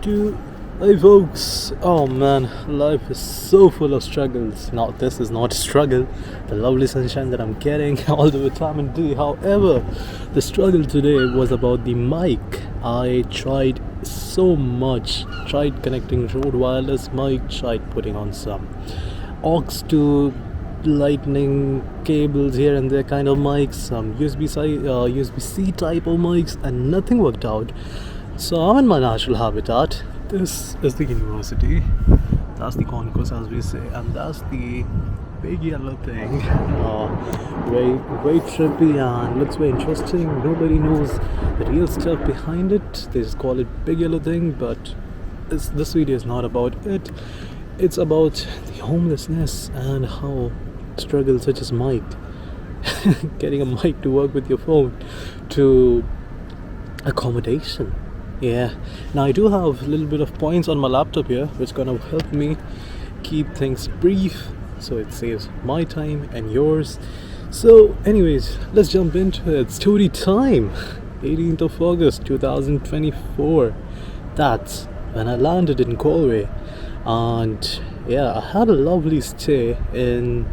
2. Hey folks, oh man, life is so full of struggles. Now, this is not a struggle, the lovely sunshine that I'm getting, all the vitamin D. However, the struggle today was about the mic. I tried so much, tried connecting Rode wireless mic, tried putting on some aux to lightning cables here and there kind of mics, some USB-C type of mics, and nothing worked out. So I'm in my natural habitat. This is the university. That's the concourse, as we say, and that's the big yellow thing. Very trippy and looks very interesting. Nobody knows the real stuff behind it. They just call it big yellow thing, but this video is not about it. It's about the homelessness and how struggles such as mic, getting a mic to work with your phone, to accommodation. Yeah, now I do have a little bit of points on my laptop here, which gonna help me keep things brief, so it saves my time and yours. So anyways, let's jump into it. Story time. 18th of August 2024. That's when I landed in Galway, and yeah, I had a lovely stay in,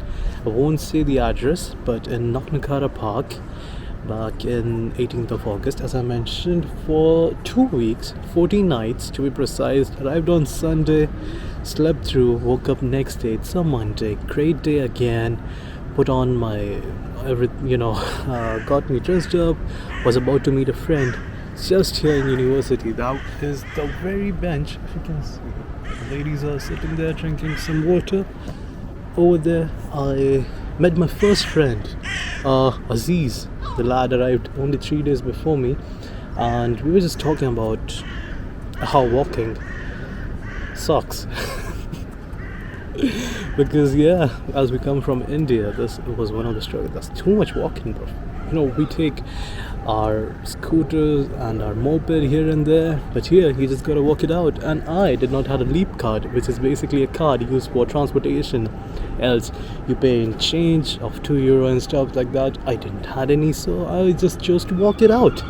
I won't say the address, but in Knocknacara Park back in 18th of August, as I mentioned, for 2 weeks, 14 nights to be precise. Arrived on Sunday, slept through, woke up next day. It's a Monday, great day again. Put on my got me dressed up, was about to meet a friend just here in university. That is the very bench, if you can see. The ladies are sitting there drinking some water. Over there I met my first friend, Aziz. The lad arrived only 3 days before me, and we were just talking about how walking sucks. Because yeah, as we come from India, this was one of the struggles. That's too much walking, bro. We take our scooters and our moped here and there, but here you just gotta walk it out. And I did not have a leap card, which is basically a card used for transportation, else you pay in change of €2 and stuff like that. I didn't have any, so I just chose to walk it out.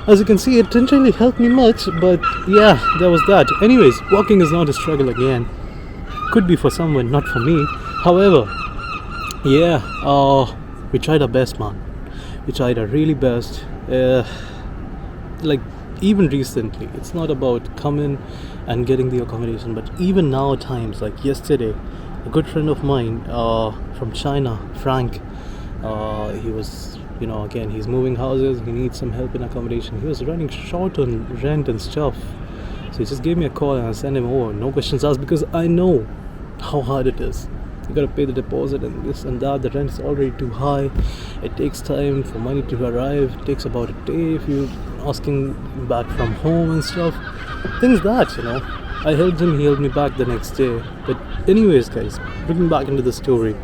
As you can see, it didn't really help me much, but yeah, there was that. Anyways, walking is not a struggle again. Could be for someone, not for me. However, yeah, we tried our best, man. We tried our really best. Like even recently, it's not about coming and getting the accommodation, but even now times, like yesterday, a good friend of mine from China, Frank, he was, again, he's moving houses, he needs some help in accommodation. He was running short on rent and stuff, so he just gave me a call and I sent him over, no questions asked, because I know how hard it is. You gotta pay the deposit and this and that. The rent is already too high. It takes time for money to arrive. It takes about a day if you're asking back from home and stuff. Things that, I helped him, he helped me back the next day. But anyways, guys, bringing back into the story.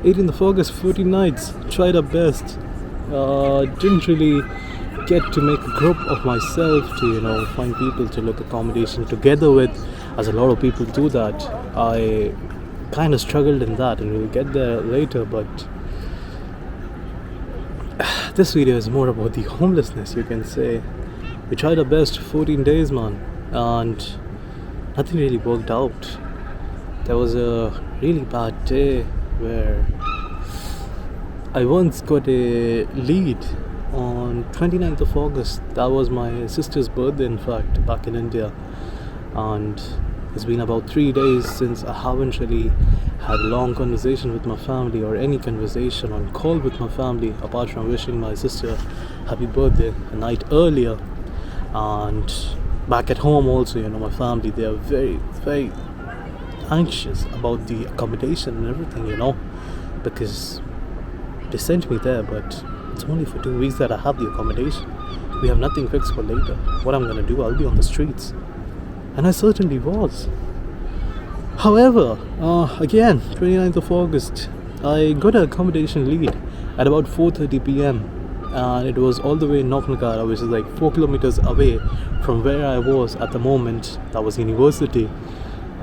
18th of August, 14 nights, tried our best. Didn't really get to make a group of myself to, find people to look accommodation together with, as a lot of people do that. I kind of struggled in that, and we'll get there later, but this video is more about the homelessness, you can say. We tried our best, 14 days, man, and nothing really worked out. There was a really bad day where I once got a lead on 29th of August. That was my sister's birthday, in fact, back in India, and it's been about 3 days since I haven't really had a long conversation with my family, or any conversation on call with my family, apart from wishing my sister happy birthday a night earlier. And back at home also, my family, they are very, very anxious about the accommodation and everything, because they sent me there, but it's only for 2 weeks that I have the accommodation. We have nothing fixed for later. What I'm gonna do, I'll be on the streets. And I certainly was. However, again, 29th of August, I got an accommodation lead at about 4:30 p.m. and it was all the way in Knocknacara, which is like 4 kilometers away from where I was at the moment. That was university.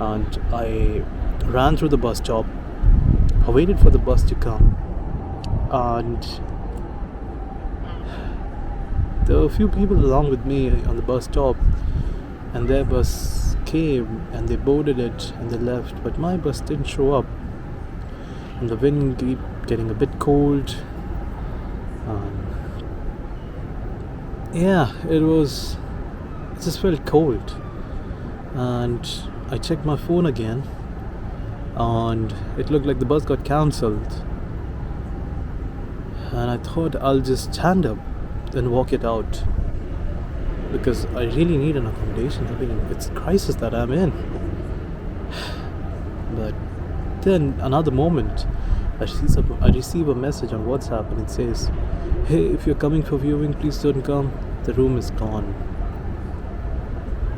And I ran through the bus stop. I waited for the bus to come, and there were a few people along with me on the bus stop, and their bus came and they boarded it and they left, but my bus didn't show up. And the wind kept getting a bit cold. It just felt cold. And I checked my phone again, and it looked like the bus got cancelled. And I thought I'll just stand up and walk it out, because I really need an accommodation. I mean, it's a crisis that I'm in. But then another moment, I receive a message on WhatsApp, and it says, "Hey, if you're coming for viewing, please don't come. The room is gone."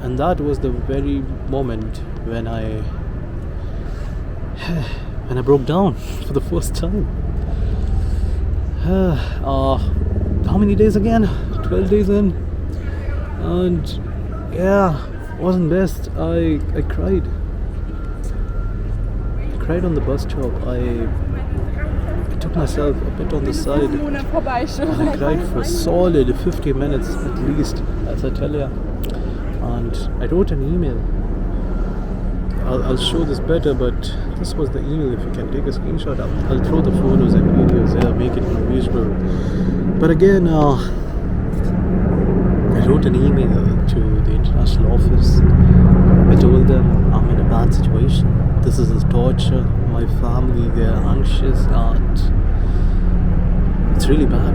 And that was the very moment when I broke down for the first time. How many days again? 12 days in. And wasn't best. I cried. I cried on the bus stop. I took myself a bit on the side. And I cried for solid 50 minutes at least, as I tell you. And I wrote an email. I'll show this better, but this was the email. If you can take a screenshot, I'll throw the photos and videos there, make it more visual. But again, I wrote an email to the international office. I told them I'm in a bad situation. This is a torture. My family, they're anxious, and it's really bad.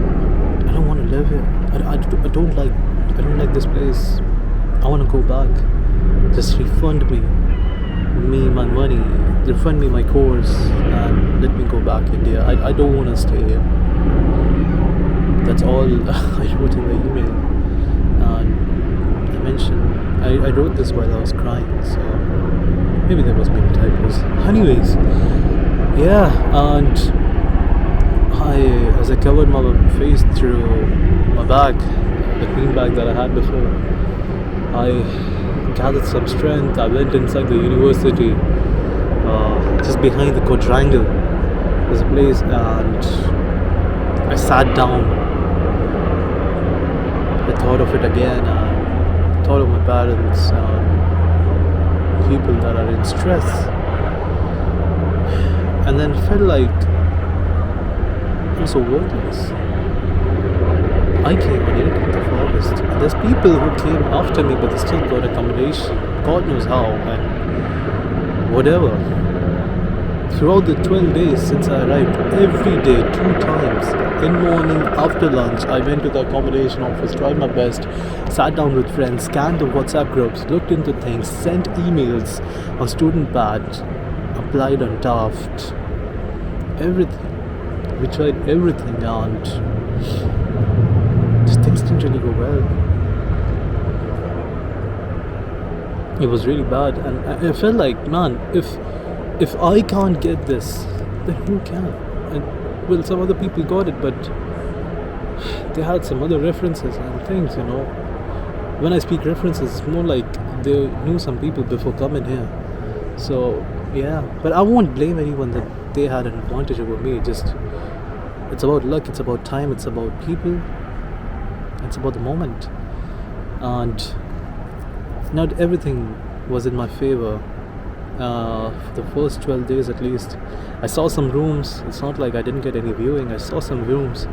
I don't want to live here. I don't like this place. I want to go back. Just refund me my money, refund me my course, and let me go back India. I don't want to stay here. That's all I wrote in the email. And I mentioned, I wrote this while I was crying, so maybe there was many typos. Anyways, and as I covered my face through my bag, the green bag that I had before, I gathered some strength. I went inside the university, just behind the quadrangle. There's a place, and I sat down. I thought of it again, and thought of my parents and people that are in stress, and then felt like I'm so worthless. I came on 18th of August. There's people who came after me, but they still got accommodation. God knows how, and whatever. Throughout the 12 days since I arrived, every day, 2 times, in morning, after lunch, I went to the accommodation office, tried my best, sat down with friends, scanned the WhatsApp groups, looked into things, sent emails on student badge, applied on Taft, everything. We tried everything, and things didn't really go well. It was really bad, and I felt like, man, if I can't get this, then who can? And well, some other people got it, but they had some other references and things, you know. When I speak references, it's more like they knew some people before coming here. So but I won't blame anyone that they had an advantage over me. It's about luck, it's about time, it's about people. It's about the moment, and not everything was in my favor. For the first 12 days at least, I saw some rooms. It's not like I didn't get any viewing. I saw some rooms.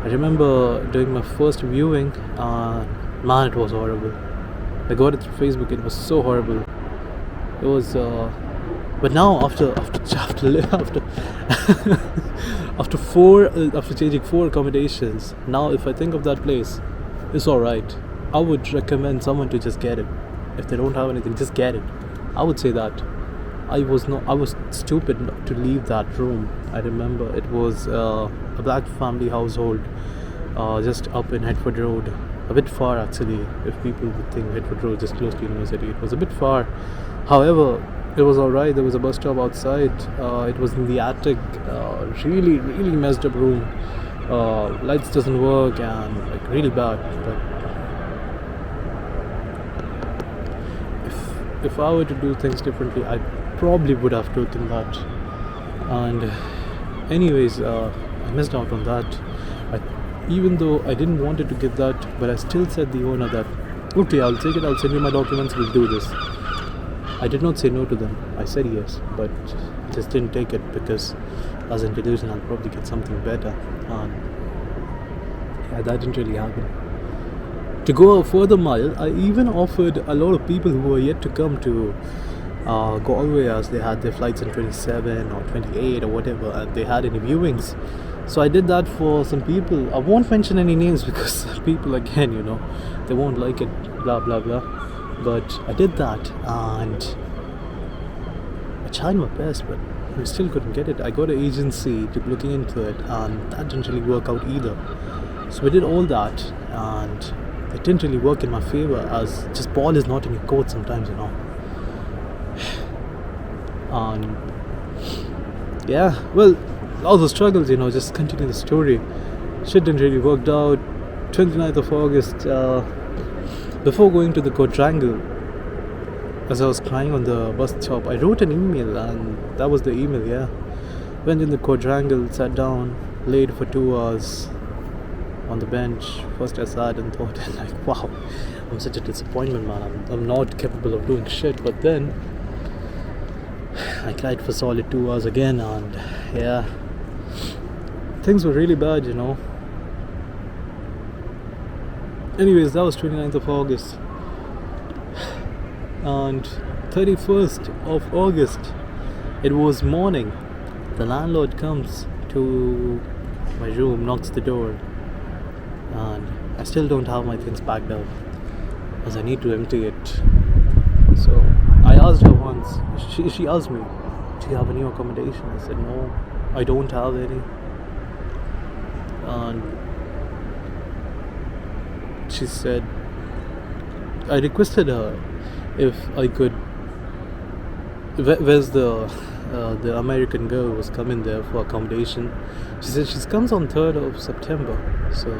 I remember doing my first viewing. Man, it was horrible. I got it through Facebook. It was so horrible. It was. But now after changing 4 accommodations, now if I think of that place, it's alright. I would recommend someone to just get it. If they don't have anything, just get it. I would say that. I was stupid not to leave that room. I remember it was a black family household, just up in Hertford Road, a bit far actually. If people would think Hertford Road just close to university, it was a bit far. However, it was alright. There was a bus stop outside. It was in the attic. Really messed up room. Lights doesn't work, and like really bad. But if I were to do things differently, I probably would have taken that. And anyways, I missed out on that. even though I didn't wanted to get that, but I still said the owner that, okay, I'll take it, I'll send you my documents, we'll do this. I did not say no to them. I said yes, but just didn't take it because I was in delusion I'll probably get something better. And yeah, that didn't really happen. To go a further mile, I even offered a lot of people who were yet to come to Galway, as they had their flights in 27 or 28 or whatever, and they had any viewings. So I did that for some people. I won't mention any names because people, again, they won't like it, blah blah blah. But I did that, and I tried my best, but I still couldn't get it. I got an agency to looking into it, and that didn't really work out either. So we did all that, and it didn't really work in my favor, as just ball is not in your court sometimes, And yeah, well, all the struggles, just continue the story. Shit didn't really work out. 29th of August, before going to the quadrangle, as I was crying on the bus stop, I wrote an email, and that was the email, yeah. Went in the quadrangle, sat down, laid for 2 hours on the bench. First I sat and thought, like, wow, I'm such a disappointment, man. I'm not capable of doing shit. But then I cried for solid 2 hours again, and yeah, things were really bad, Anyways, that was 29th of August. And 31st of August, it was morning. The landlord comes to my room, knocks the door, and I still don't have my things packed up, as I need to empty it. So I asked her once, she asked me, do you have a new accommodation? I said, no, I don't have any. And she said, I requested her if I could, where's the American girl who was coming there for accommodation. She said she comes on 3rd of September, so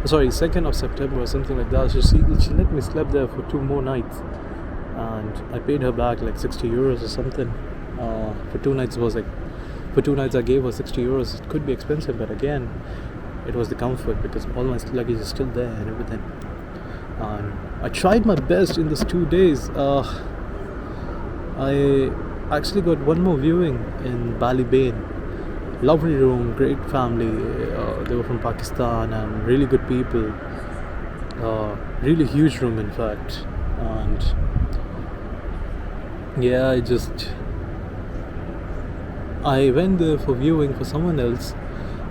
sorry, 2nd of September or something like that. She let me sleep there for 2 more nights, and I paid her back like 60 euros or something. For 2 nights, for 2 nights I gave her 60 euros. It could be expensive, but again, it was the comfort because all my luggage is still there and everything. And I tried my best in these 2 days. I actually got one more viewing in Ballybane. Lovely room, great family. They were from Pakistan and really good people. Really huge room, in fact. And yeah, I went there for viewing for someone else,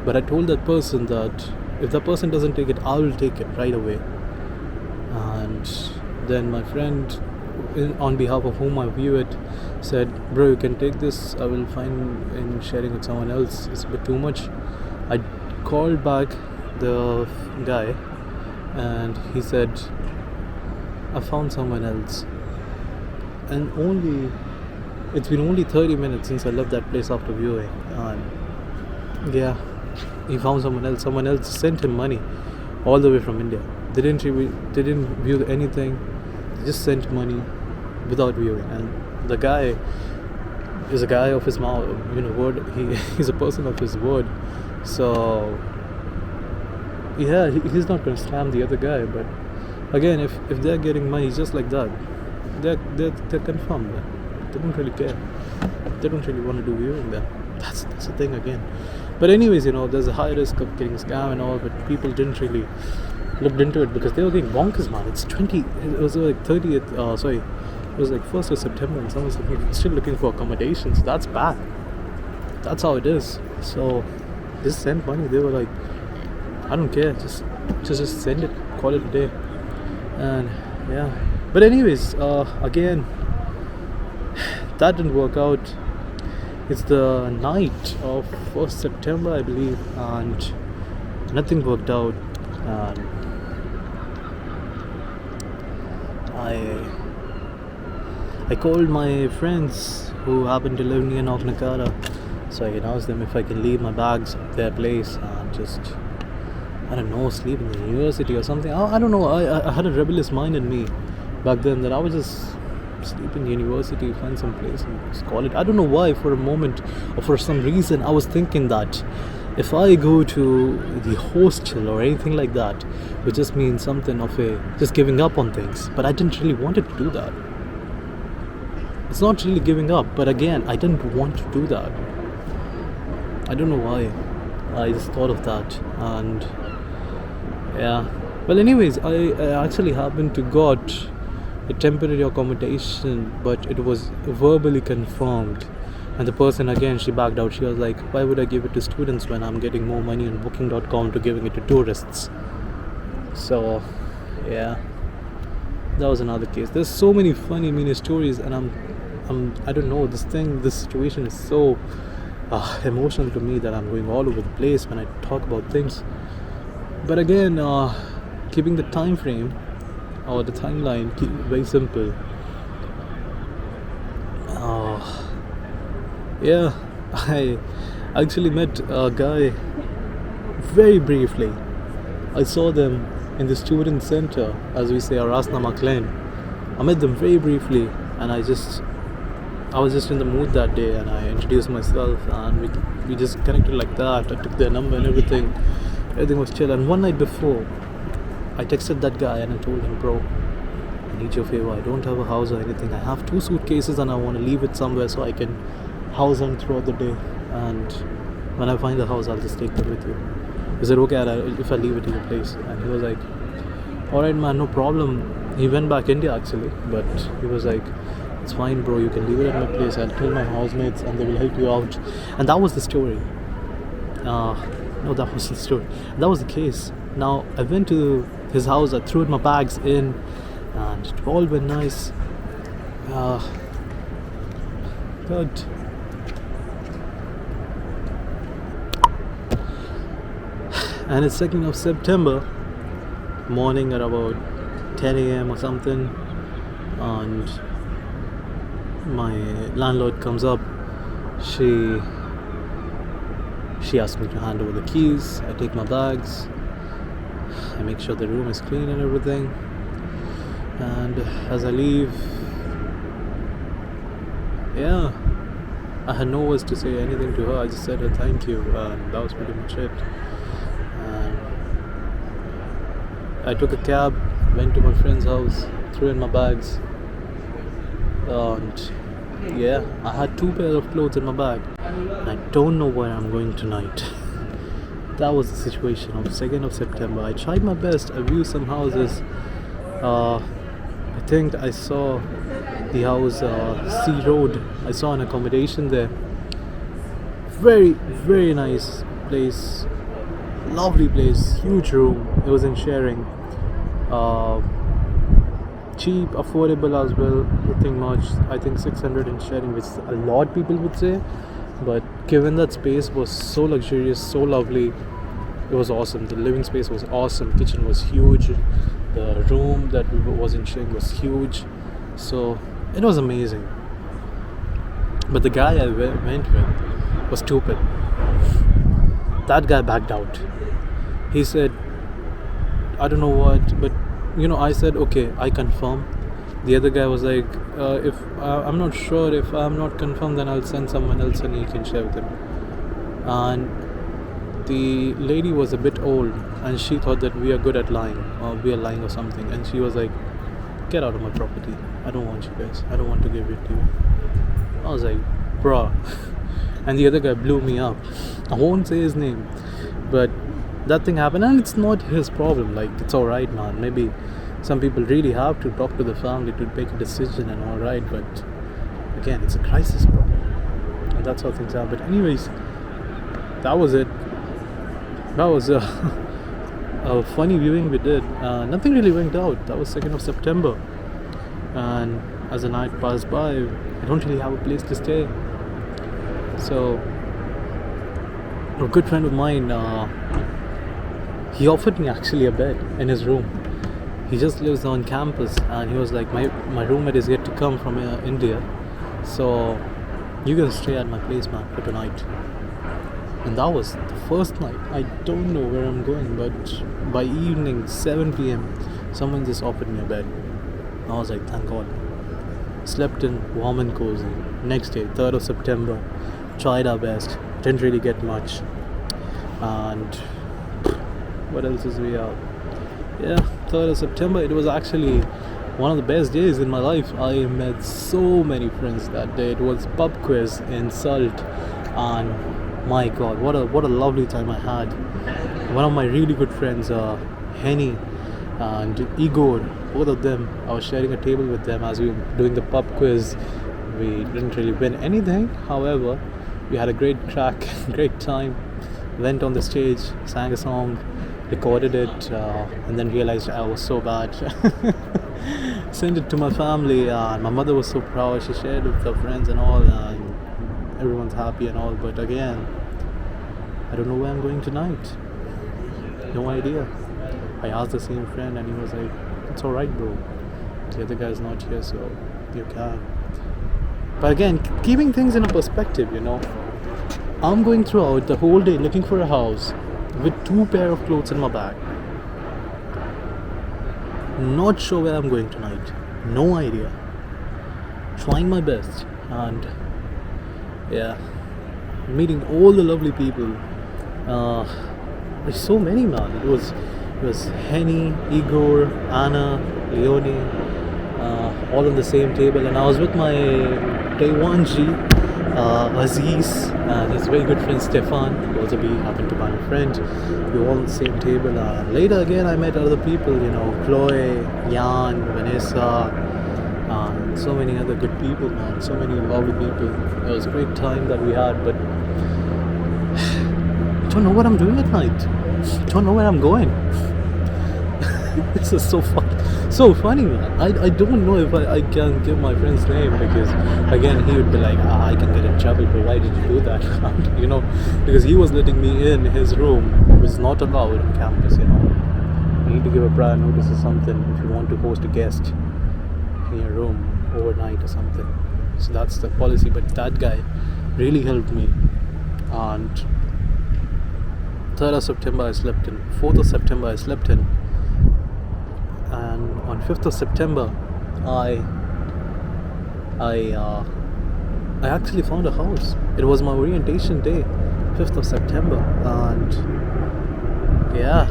but I told that person that if that person doesn't take it, I will take it right away. And then my friend, on behalf of whom I view it, said, bro, you can take this, I will find in sharing with someone else, it's a bit too much. I called back the guy, and he said, I found someone else. And it's been only 30 minutes since I left that place after viewing, and yeah, he found someone else sent him money all the way from India. They didn't view anything, they just sent money without viewing. And the guy is a guy of his mouth, word. He's a person of his word. So yeah, he's not going to scam the other guy. But again, if they're getting money just like that, they're confirmed. They don't really care. They don't really want to do viewing then. That's the thing again. But anyways, there's a high risk of getting scammed and all, but people didn't really looked into it because they were getting bonkers, man. It was like 30th, it was like 1st of September, and someone's still looking for accommodations. That's bad. That's how it is. So just send money. They were like, I don't care, just send it, call it a day. And yeah, but anyways, again, that didn't work out. It's the night of 1st September, I believe, and nothing worked out. And I called my friends who happen to live near Knocknacara, so I can ask them if I can leave my bags at their place and just, I don't know, sleep in the university or something. I don't know, I had a rebellious mind in me back then that I would just sleep in the university, find some place and just call it. I don't know why, for a moment or for some reason I was thinking that If I go to the hostel or anything like that, it just means something of a just giving up on things. But I didn't really wanted to do that. It's not really giving up, but again, I didn't want to do that. I don't know why. I just thought of that, and yeah. Well, anyways, I actually happened to got a temporary accommodation, but it was verbally confirmed. And the person again, she backed out. She was like, "Why would I give it to students when I'm getting more money on Booking.com to giving it to tourists?" So, yeah, that was another case. There's so many funny mini stories, and I don't know. This situation is so emotional to me that I'm going all over the place when I talk about things. But again, keeping the time frame or the timeline very simple. Yeah, I actually met a guy very briefly. I saw them in the student center, as we say, Rasna Maclean. I met them very briefly, and I was just in the mood that day, and I introduced myself, and we just connected like that. I took their number and everything. Everything was chill. And one night before, I texted that guy and I told him, "Bro, I need your favor. I don't have a house or anything. I have 2 suitcases and I want to leave it somewhere so I can house them throughout the day. And when I find the house, I'll just take them with you. Is it okay if I leave it in your place?" And he was like, "Alright, man, no problem." He went back India actually, but he was like, "It's fine, bro. You can leave it at my place. I'll tell my housemates and they will help you out." And that was the story. No, that was the story. That was the case. Now, I went to his house. I threw my bags in, and it all went nice. But and it's 2nd of September morning at about 10 a.m. or something, and my landlord comes up. She asked me to hand over the keys. I take my bags. I make sure the room is clean and everything. And as I leave, yeah, I had no words to say anything to her. I just said her thank you, and that was pretty much it. And I took a cab, went to my friend's house, threw in my bags, and yeah, I had 2 pairs of clothes in my bag. And I don't know where I'm going tonight. That was the situation on the 2nd of September. I tried my best. I viewed some houses. I think I saw the house Sea Road. I saw an accommodation there. Very, very nice place. Lovely place. Huge room. It was in sharing. Cheap, affordable as well. Nothing much. I think 600 in sharing, which a lot people would say. But given that space was so luxurious, so lovely, it was awesome. The living space was awesome. Kitchen was huge. The room that we was in sharing was huge. So it was amazing. But the guy I went with was stupid. That guy backed out. He said, "I don't know what," but I said, "Okay, I confirm." The other guy was like, "If I'm not sure, if I'm not confirmed, then I'll send someone else and he can share with him." And the lady was a bit old, and she thought that we are good at lying, or we are lying or something. And she was like, "Get out of my property. I don't want you guys. I don't want to give it to you." I was like, "Bruh." And the other guy blew me up. I won't say his name, but that thing happened, and it's not his problem. Like, it's alright, man. Maybe some people really have to talk to the family to make a decision and alright, but again, it's a crisis, bro. And that's how things are. But anyways, that was it. That was a funny viewing we did. Nothing really went out. That was 2nd of September. And as the night passed by, I don't really have a place to stay. So a good friend of mine, he offered me actually a bed in his room. He just lives on campus, and he was like, my roommate is yet to come from India, so you can stay at my place, man, for tonight. And that was the first night. I don't know where I'm going, but by evening 7 p.m. someone just offered me a bed. I was like, thank God. Slept in warm and cozy. Next day, 3rd of September, tried our best. Didn't really get much. And what else is we have? Yeah, 3rd of September. It was actually one of the best days in my life. I met so many friends that day. It was pub quiz in Salt, and my God, what a lovely time I had. One of my really good friends, Henny and Igor, both of them, I was sharing a table with them as we were doing the pub quiz. We didn't really win anything, however, we had a great crack, great time. Went on the stage, sang a song, recorded it, and then realized I was so bad. Sent it to my family, and my mother was so proud. She shared it with her friends and all, and everyone's happy and all. But again, I don't know where I'm going tonight. No idea. I asked the same friend, and he was like, "It's alright, bro. The other guy's not here, so you can." But again, keeping things in a perspective, I'm going throughout the whole day looking for a house with 2 pair of clothes in my bag. Not sure where I'm going tonight. No idea. Trying my best, and yeah, meeting all the lovely people. There's so many, man. It was Henny, Igor, Anna, Leonie, all on the same table, and I was with my Taiwanji, Aziz, and his very good friend Stefan, who also happened to be my friend. We were all on the same table, and later again I met other people, Chloe, Jan, Vanessa, and so many other good people, man. So many lovely people. It was a great time that we had, but I don't know what I'm doing at night. I don't know where I'm going. This is so funny, man. I don't know if I can give my friend's name, because again he would be like, I can get in trouble, but why did you do that? Because he was letting me in his room, which is not allowed on campus. You need to give a prior notice or something if you want to host a guest in your room overnight or something. So that's the policy. But that guy really helped me. And 3rd of September I slept in. 4th of September I slept in. And on 5th of September I actually found a house. It was my orientation day, 5th of September, and yeah,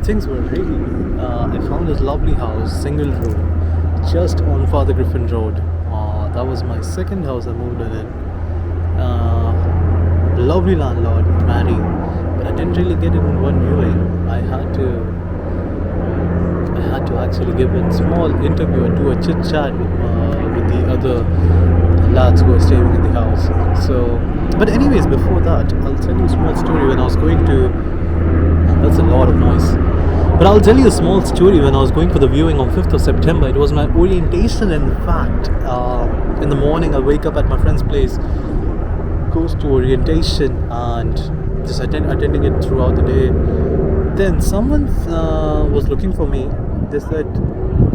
things were really I found this lovely house, single room, just on Father Griffin Road. That was my second house I moved in. Lovely landlord, Mary, but I didn't really get it in one viewing. I had to actually give a small interview and do a chit chat with the other lads who were staying in the house. So, but anyways, before that, I'll tell you a small story. When I was going to, that's a lot of noise. But I'll tell you a small story. When I was going for the viewing on 5th of September, it was my orientation. In fact, in the morning, I'll wake up at my friend's place, goes to orientation, and just attending it throughout the day. Then someone was looking for me. They said,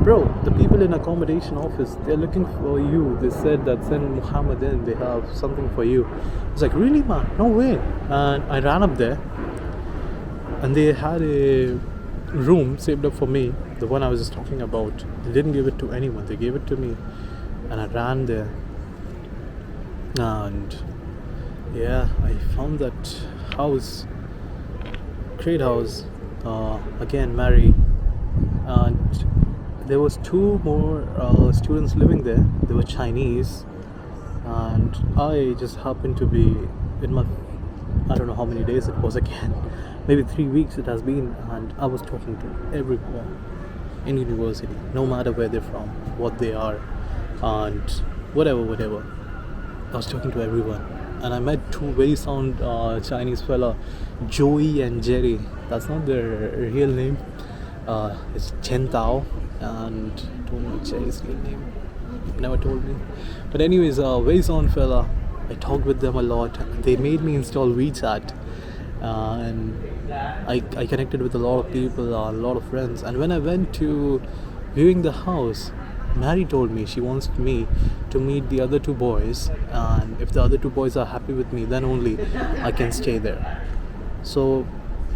"Bro, the people in accommodation office, they're looking for you. They said that send Muhammad in, they have something for you." I was like, "Really, man? No way." And I ran up there, and they had a room saved up for me, the one I was just talking about. They didn't give it to anyone, they gave it to me, and I ran there, and yeah, I found that house, great house. Again, Mary, and there was 2 more students living there. They were Chinese, and I just happened to be in my, I don't know how many days it was again, maybe 3 weeks it has been, and I was talking to everyone in university, no matter where they're from, what they are, and whatever. I was talking to everyone, and I met 2 very sound Chinese fella, Joey and Jerry. That's not their real name. It's Chen Tao, and don't know Jerry's real name. Never told me. But anyways, very sound fella. I talked with them a lot. They made me install WeChat, and I connected with a lot of people, a lot of friends. And when I went to viewing the house, Mary told me she wants me to meet the other 2 boys, and if the other 2 boys are happy with me, then only I can stay there. So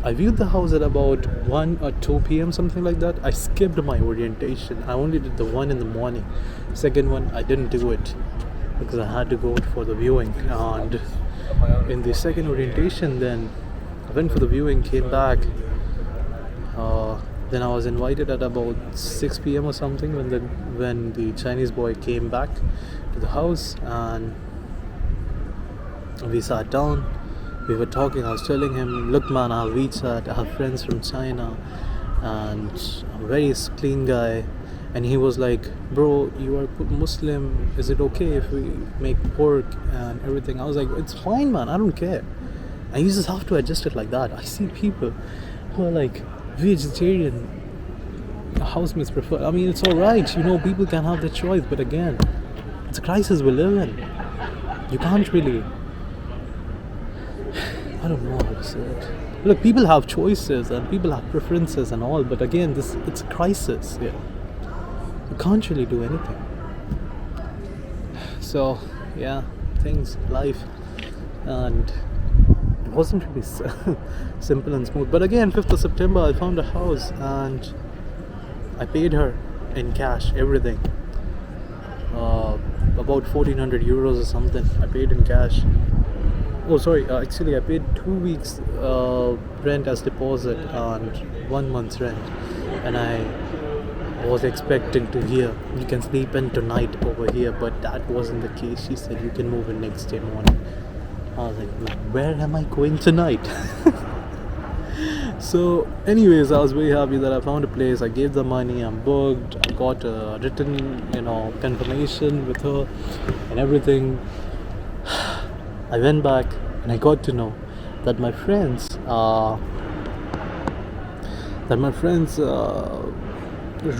I viewed the house at about 1 or 2 p.m, something like that. I skipped my orientation. I only did the one in the morning. Second one, I didn't do it because I had to go for the viewing. And in the second orientation, then I went for the viewing, came back. Then I was invited at about 6 p.m. or something when the Chinese boy came back to the house, and we sat down. We were talking. I was telling him, "Look, man, I have WeChat. I have friends from China, and I'm a very clean guy." And he was like, "Bro, you are Muslim. Is it okay if we make pork and everything?" I was like, "It's fine, man. I don't care." And you just have to adjust it like that. I see people who are like vegetarian, housemates prefer. I mean, it's all right. People can have their choice, but again, it's a crisis we live in. You can't really. I don't know how to say it. Look, people have choices and people have preferences and all, but again, it's a crisis. Yeah, you can't really do anything. So, yeah, life, and it wasn't really simple and smooth. But again, 5th of September, I found a house and I paid her in cash, everything. About 1400 euros or something. I paid in cash. Oh, sorry. Actually, I paid 2 weeks rent as deposit and 1 month's rent, and I was expecting to hear, "You can sleep in tonight over here," but that wasn't the case. She said, "You can move in next day morning." I was like, "Where am I going tonight?" So, anyways, I was very happy that I found a place. I gave the money. I'm booked. I got a written, confirmation with her and everything. I went back and I got to know that my friend's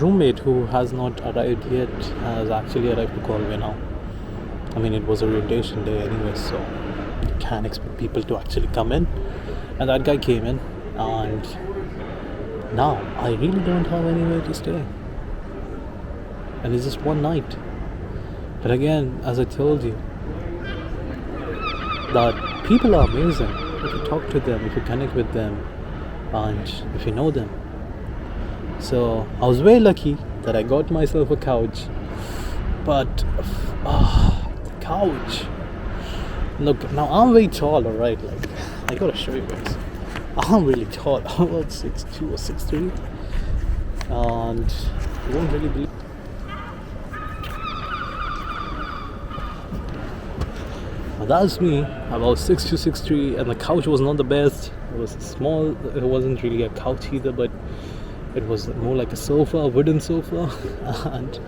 roommate, who has not arrived yet, has actually arrived to Galway now. I mean, it was orientation day anyway, so you can't expect people to actually come in. And that guy came in, and now I really don't have anywhere to stay. And it's just one night. But again, as I told you, that people are amazing if you talk to them, if you connect with them, and if you know them. So I was very lucky that I got myself a couch. But the couch. Look, now I'm very tall, alright? Like, I gotta show you guys. I'm really tall. I'm about 6'2" or 6'3", and you won't really believe. Now that's me, about 6'2", 6'3", and the couch was not the best. It was small. It wasn't really a couch either, but it was more like a sofa, a wooden sofa, and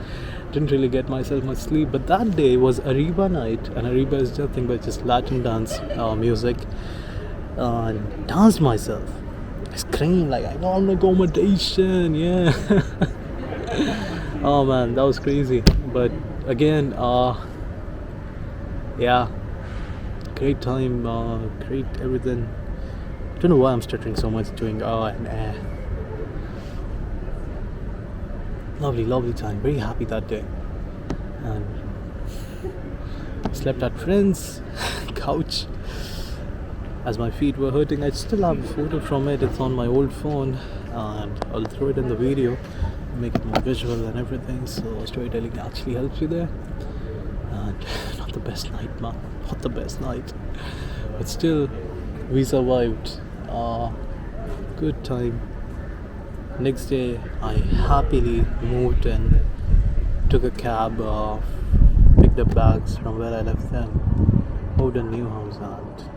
didn't really get myself much sleep. But that day was Ariba night, and Ariba is nothing but just Latin dance music. And danced myself. I screamed like I got an accommodation, yeah. Oh man, that was crazy. But again, yeah, great time, great everything. Don't know why I'm stuttering so much doing and lovely time. Very happy that day. And slept at friends' couch. As my feet were hurting, I still have a photo from it. It's on my old phone, and I'll throw it in the video, make it more visual and everything. So storytelling actually helps you there. And not the best night, man. Not the best night, but still, we survived. Good time. Next day, I happily moved in, took a cab, picked up bags from where I left them, moved a new house, and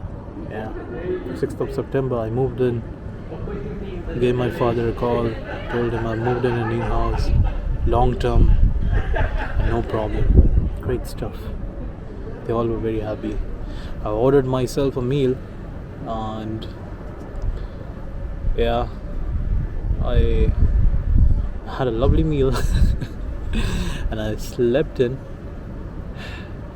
yeah, 6th of September I moved in, gave my father a call, told him I moved in a new house, long term, no problem, great stuff. They all were very happy. I ordered myself a meal, and yeah, I had a lovely meal and I slept in.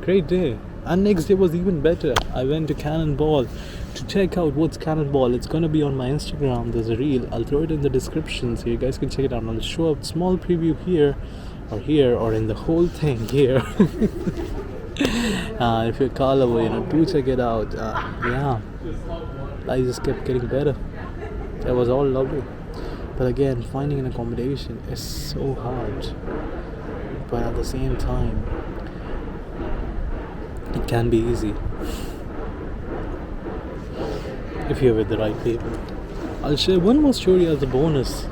Great day. And next day was even better. I went to Cannonball to check out what's Cannonball. It's gonna be on my Instagram. There's a reel. I'll throw it in the description so you guys can check it out. I'll show a small preview here, or in the whole thing here. If you're Galway, do check it out. Yeah, life just kept getting better. It was all lovely. But again, finding an accommodation is so hard. But at the same time, it can be easy. if you're with the right people. I'll share one more story as a bonus.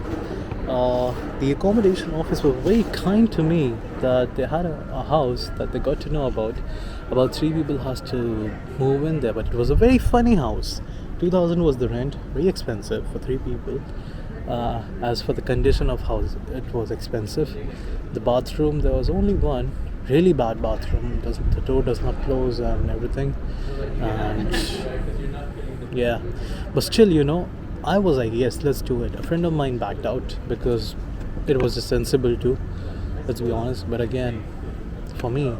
The accommodation office were very kind to me that they had a house that they got to know about. About three people has to move in there, but it was a very funny house. 2000 was the rent, very expensive for three people. As for the condition of house, it was expensive. The bathroom, there was only one really bad bathroom. The door does not close and everything. And yeah, but still, I was like, yes, let's do it. A friend of mine backed out because it was just sensible too. Let's be honest. But again, for me,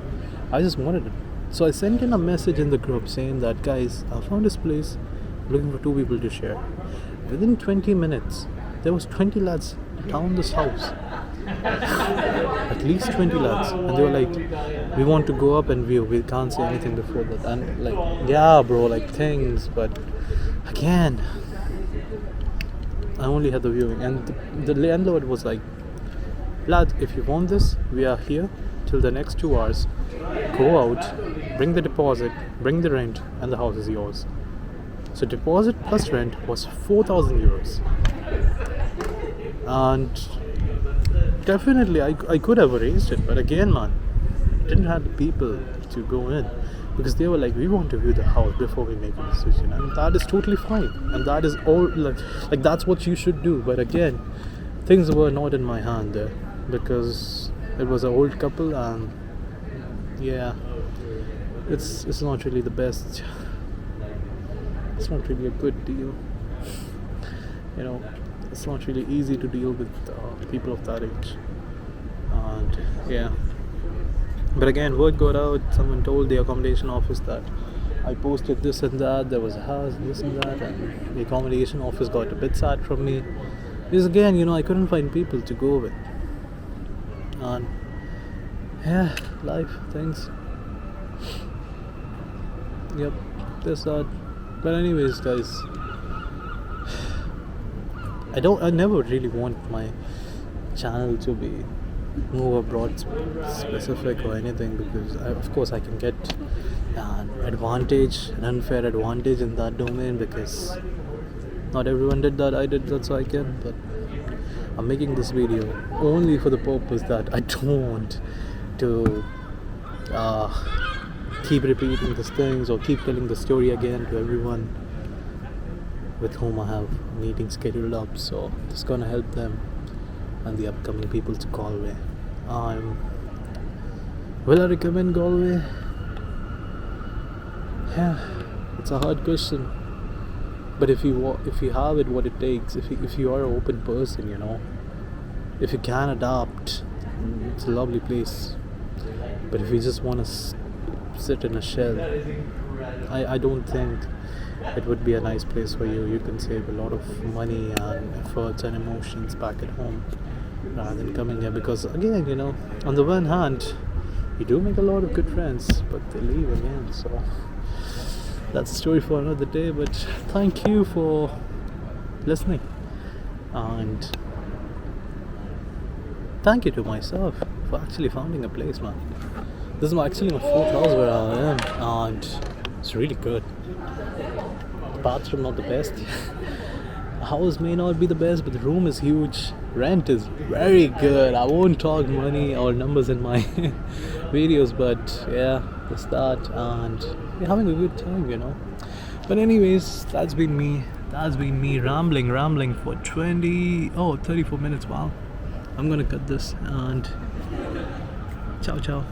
I just wanted it. So I sent in a message in the group saying that, guys, I found this place, looking for two people to share. Within 20 minutes, there was 20 lads down this house. At least 20 lads. And they were like, we want to go up and view. We can't say anything before that. And like, yeah, bro, like things. But again, I only had the viewing. And the landlord was like, lad, if you want this, we are here till the next 2 hours. Go out, bring the deposit, bring the rent, and the house is yours. So deposit plus rent was 4,000 euros. And definitely I could have arranged it, but again, man, didn't have the people to go in because they were like, we want to view the house before we make a decision, and that is totally fine, and that is all like that's what you should do. But again, things were not in my hand there because it was an old couple, and yeah, it's not really the best. It's not really a good deal. It's not really easy to deal with people of that age. And yeah. But again, word got out. Someone told the accommodation office that I posted this and that. There was a house, this and that. And the accommodation office got a bit sad from me. Because again, I couldn't find people to go with. And yeah, life, things. Yep, there's that. But anyways, guys, I never really want my channel to be more broad specific or anything, because of course I can get an unfair advantage in that domain, because not everyone did that. I did that, so I can. But I'm making this video only for the purpose that I don't want to keep repeating these things or keep telling the story again to everyone with whom I have a meeting scheduled up. So it's gonna help them and the upcoming people to Galway. Will I recommend Galway? Yeah, it's a hard question. But if you have it, what it takes, if you are an open person, if you can adapt, it's a lovely place. But if you just want to sit in a shell, I don't think it would be a nice place for you. You can save a lot of money and efforts and emotions back at home rather than coming here, because again, on the one hand, you do make a lot of good friends, but they leave again. So that's a story for another day. But thank you for listening, and thank you to myself for actually founding a place, man. This is actually my fourth house where I am, and it's really good. The bathroom not the best. The house may not be the best, but the room is huge. Rent is very good. I won't talk money or numbers in my videos, but yeah, that's that, and we're having a good time, But anyways, that's been me rambling for 34 minutes. Wow, I'm gonna cut this, and ciao.